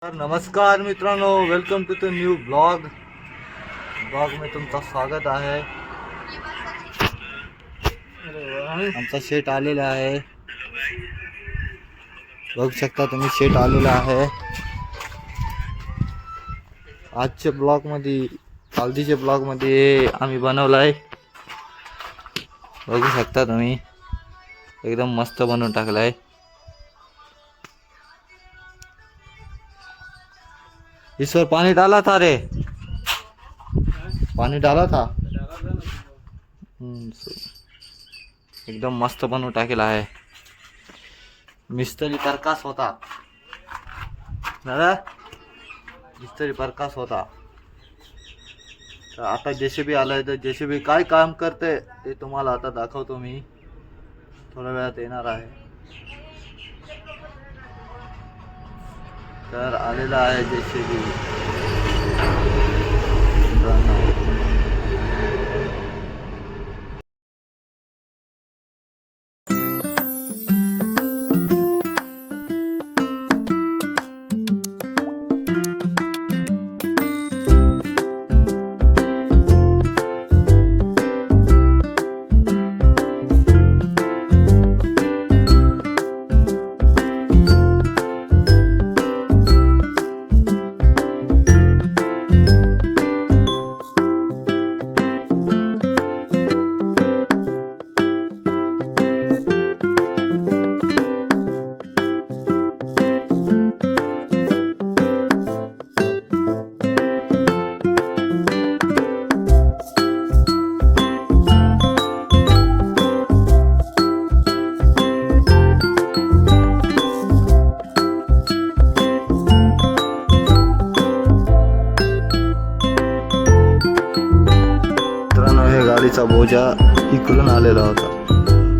तर नमस्कार मित्रांनो, welcome to the new blog में तुमचं स्वागत आहे। आमचा शेट आलेला आहे, बघू शकता तुम्ही शेट आलेला आहे। आजच्या ब्लॉग मध्ये हल्दीच्या ब्लॉग मध्ये आम्ही बनवलाय, बघू शकता तुम्ही एकदम मस्त बनवून टाकलाय। ईश्वर पानी डाला था रे, पानी डाला था। एकदम मस्त बनवून टाकेला आहे। मिस्त्री प्रकाश होता दादा, मिस्त्री प्रकाश होता। तर आता जेसीबी आलाय, तर जेसीबी काय काम करते ते तुम्हाला आता दाखवतो मी, थोड्या वेळात येणार आहे। तर आलेला आहे जेसीबी। गाडीचा बोजा इकडून आलेला होता,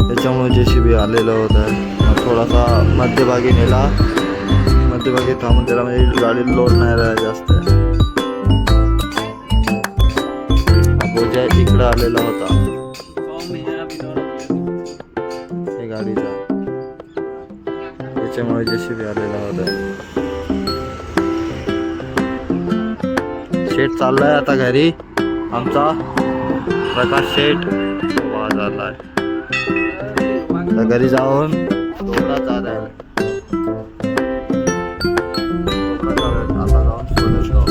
त्याच्यामुळे जेसीबी आलेला होता। थोडासा मध्यभागी नेला, मध्यभागी थांबून त्याला म्हणजे गाडी लोड नाही राहिला जास्त। बोजा इकडं आलेला होता हे गाडीचा, त्याच्यामुळे जेसीबी आलेला होता। शेट चाललाय आता घरी आमचा प्रकाश शेट झालाय, तर घरी जाऊन डोंगरात जात आहे। आता जाऊन सोडतो।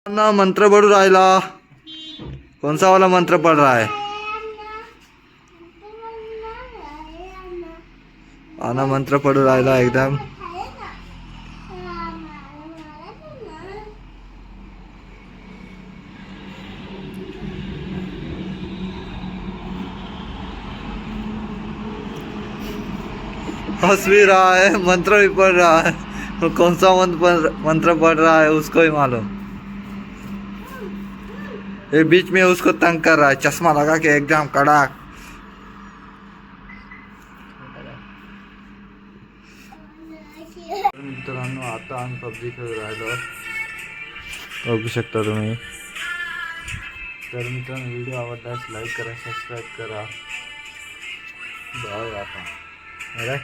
ना मंत्र पढ़ राहिला, कौन सा वाला मंत्र पढ़ रहा है? आना मंत्र पढ़ राहिला एकदम। हंस भी रहा है, मंत्र भी पढ़ रहा है। वो कौन सा मंत्र पढ़ रहा है उसको ही मालूम। ये बीच में उसको तंग कर रहा है, चश्मा लगा के एकदम कड़क। मित्रांनो, आता आम्ही पबजी खेळून राहिलो, बघू शकता तुम्ही। तर मित्रांनो, व्हिडिओ आवडल्यास लाईक करा, सबस्क्राईब करा। बाय आता, अरे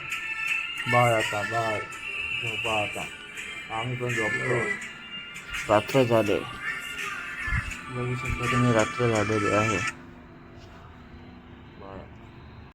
बाय आता, बाय झोपा आता, आम्ही पण झोपतो, रात्र झाले, बघू शकता तुम्ही रात्र झालेली आहे।